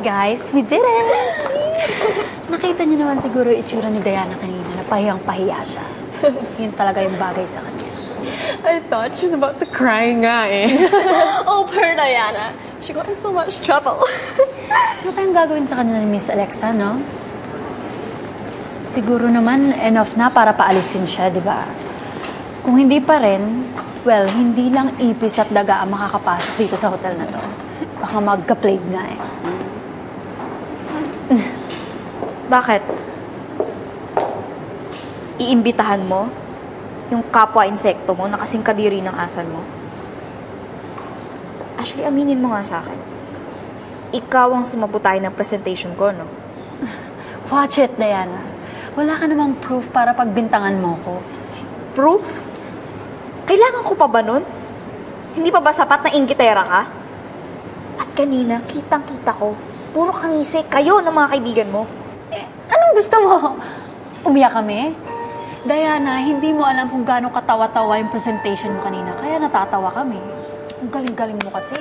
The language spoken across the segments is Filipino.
Guys, we did it! Nakita niyo naman siguro yung itsura ni Diana kanina na pahiyang-pahiya siya. Yun talaga yung bagay sa kanya. I thought she was about to cry nga eh. Oh, poor Diana. She got in so much trouble. Ano kayang gagawin sa kanya ni Miss Alexa, no? Siguro naman enough na para paalisin siya, di ba? Kung hindi pa rin, well, hindi lang ipis at daga ang makakapasok dito sa hotel na to. Baka magka-plague nga eh. Bakit? Iimbitahan mo yung kapwa-insekto mo na kasing kadiri ng asal mo? Actually, aminin mo nga sa akin. Ikaw ang sumabotay ng presentation ko, no? Watch it, Diana. Wala ka namang proof para pagbintangan mo ko. Proof? Kailangan ko pa ba nun? Hindi pa ba sapat na inggitera ka? At kanina, kitang-kita ko, puro kangisi kayo ng mga kaibigan mo. Anong gusto mo? Umiyak kami? Diana, hindi mo alam kung gaano katawa-tawa yung presentation mo kanina, kaya natatawa kami. Ang galing-galing mo kasi.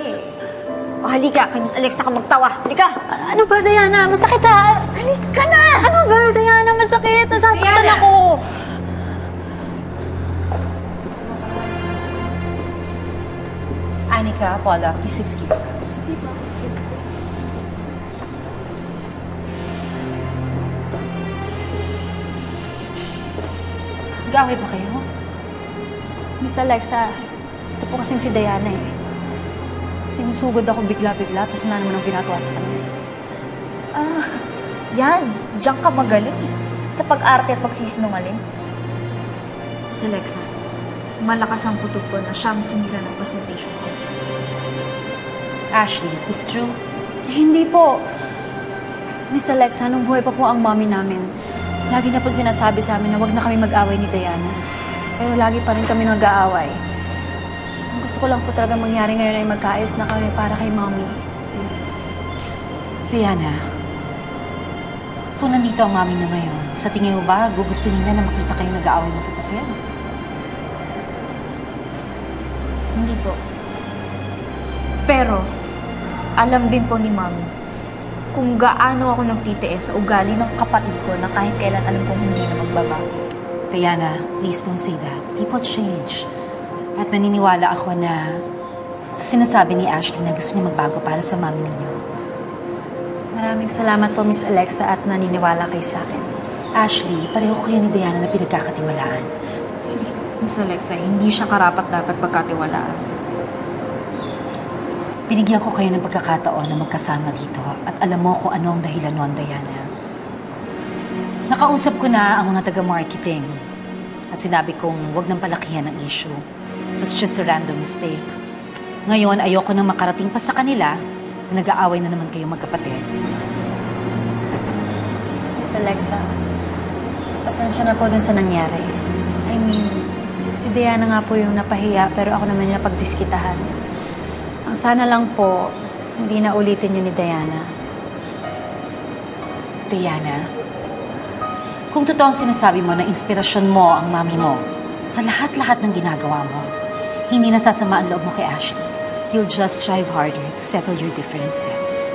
O halika, kay Miss Alexa ka magtawa. Halika! Ano ba, Diana? Masakit ha? Halika na! Ano ba, Diana? Masakit! Nasasaktan Diana! ako! Anika, Paula, please excuse us. Nag-away ba kayo? Miss Alexa, ito po kasing si Diana eh. Sinusugod ako bigla-bigla, tapos wala naman ang ginagawa sa kanya. Ah, yan. Diyan ka magaling eh. Sa pag-arte at pagsisinungaling. Miss Alexa, malakas ang putok ko na siyang sumira ng presentation ko. Ashley, is this true? Hindi po. Miss Alexa, nung buhay pa po ang mommy namin, lagi niya po sinasabi sa amin na wag na kami mag-away ni Diana. Pero lagi pa rin kami nag-aaway. Ang gusto ko lang po talaga mangyari ngayon ay magkaayos na kami para kay mommy. Diana, kung nandito ang mami niyo ngayon, sa tingin mo ba gugustuhin niya na makita kayo nag-aaway magkapatid? Hindi po. Pero, alam din po ni Mami kung gaano ako nagtitiis sa ugali ng kapatid ko na kahit kailan alam kong hindi na magbabago. Diana, please don't say that. People change. At naniniwala ako na sa sinasabi ni Ashley na gusto niya magbago para sa mami ninyo. Maraming salamat po, Miss Alexa, at naniniwala kayo sa akin. Ashley, pareho kayo ni Diana na pinagkakatiwalaan. Miss Alexa, hindi siya karapat-dapat pagkatiwalaan. Binigyan ko kayo ng pagkakataon na magkasama dito at alam mo kung ano ang dahilan nun, Diana. Nakausap ko na ang mga taga-marketing at sinabi kong huwag nang palakihan ang issue. It was just a random mistake. Ngayon, ayoko nang makarating pa sa kanila na nag-aaway na naman kayo magkapatid. Miss Alexa, pasensya na po dun sa nangyari. I mean, si Diana nga po yung napahiya, pero ako naman yung napagdiskitahan. Ang sana lang po, hindi na ulitin yun ni Diana. Diana, kung totoo ang sinasabi mo na inspirasyon mo ang mami mo sa lahat-lahat ng ginagawa mo, hindi nasasama ang loob mo kay Ashley. You'll just strive harder to settle your differences.